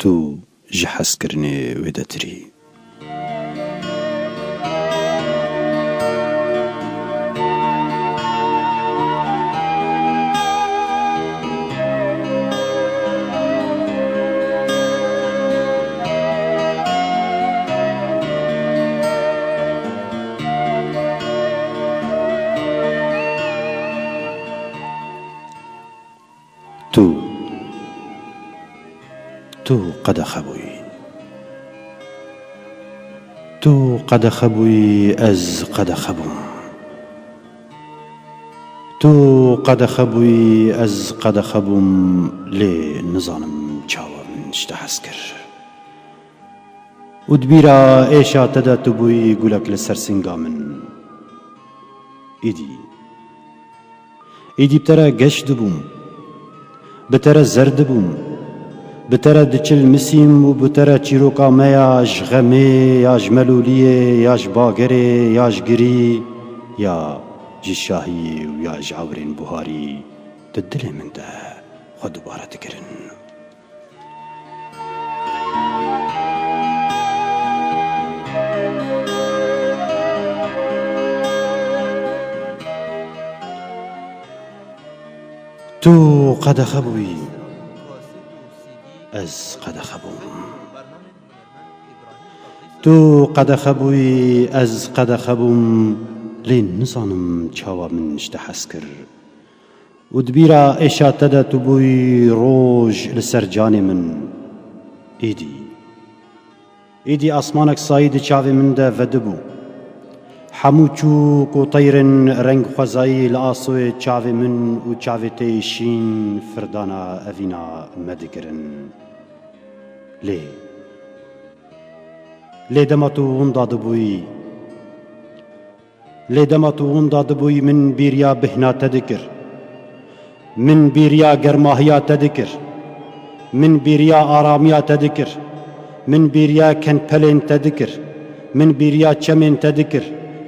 تو ji hezkirinê wê de tirî. تو قەدەخە بووی، تو قەدەخە بووی ئەز قەدەخە بووم، تو قەدەخە بووی ئەز قەدەخە بووم، لێ نزانم چاوە من شتە حەز کرد. و دبیرە ئێشا تەدا تو بووی گولەک لەسەر سنگا من. ئیدی بتەرە گەشت بووم، بتەرە زەرد بووم، بتەرە دچل مسیم و بتەرە چیرۆکا مە یاژ غەمێ یاژ مەلولیێ یاژ باگەرێ یاژ گری یا جی شاهی و یاژ عەورên بوهاری di dilê min de xwe dubare dikirin. تو قەدەخە بووی ئەز قەدەخە بووم، تو قەدەخە بووی ئەز قەدەخە بووم، لێ نزانم چاوە من شتە حەز کرد. و دبیرە ئێشا تەدا تو بووی ڕۆژ لەسەر جانێ من. ئیدی ئاسمانێک سایی di çavê min de vedibû، hemû çûk û teyrin reng xwezayî li asûyê çavê min û çavê tê şîn firdana evîna me dikirin. lê dema tu winda dibûyî، lê dema tu winda dibûyî min bîriya bihna te dikir، min bîriya germahiya te dikir، min bîriya aramiya te dikir، min bîriya kenpelên te dikir، min bîriya çemên te dikir،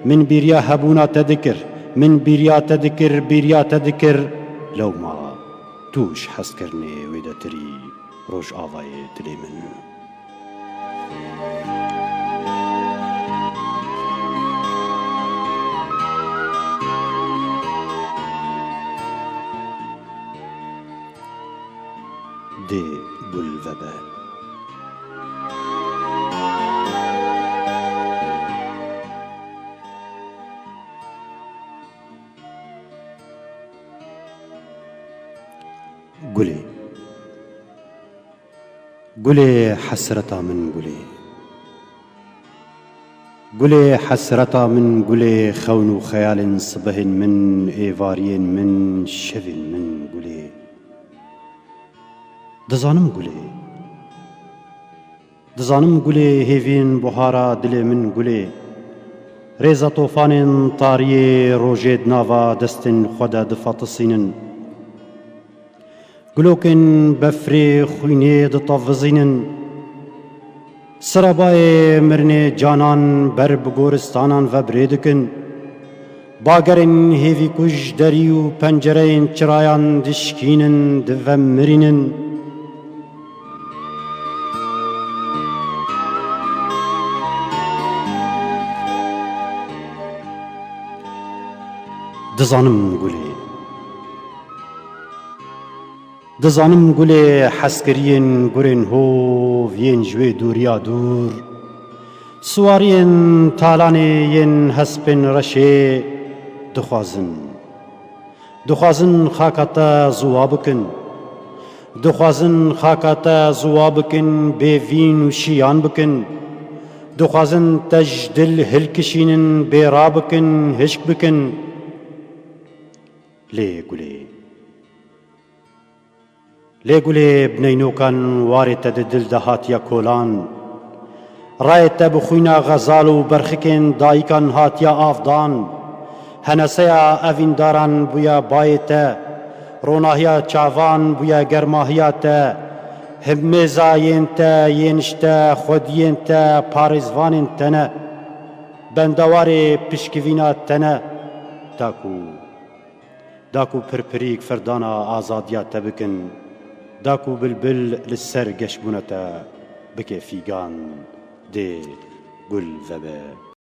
min bîriya hebûna te dikir، min bîriya te dikir، bîriya te dikir. lewma tu ji hezkirinê wê de tirî rojavayê dilê min. dê gul vebe. گلê حسرeta min gulê، gulê حسرeta min gulê xewn û xeyalên sibehên min êvariyên min şevên min gulê. dizanim gulê hêvên buhara dilê min gulê، rêza tofanên tariyê rojê di nava destên xwe de difatisînin، gulokên befrê xwînê ditavizînin، sirabayê mirinê canan ber bi goristanan vebrê dikin، bagerên hêvî ku ji derî û pencereyên çirayan dişkînin divemirînin. dizanim gulê hezkiriyên gurên hov yên ji wê dûriya dûr، swariyên talanê yên hespên reşê dixwazin xaka te ziwa bikin، dixwazin xaka te ziwa bikin، bêvîn û şiyan bikin، dixwazin te ji dil hilkişînin، bêra bikin، hişk bikin. lê gulê bineynokan warê te di dil de hatiye kolan، rayê te bi xwîna xezal û berxikên dayîkan hatiye avdan، heneseya evîndaran bûye bayê te، ronahiya çavan bûye germahiya te، himêza yên te yên ji te xwediyên te parêzvanên te ne، bendewarê pişkivîna te ne. داکو پرپریک فردانا آزادیا تبکن، داكو بلبل للسر قشبونتا بكي فيقان دي قل ذبه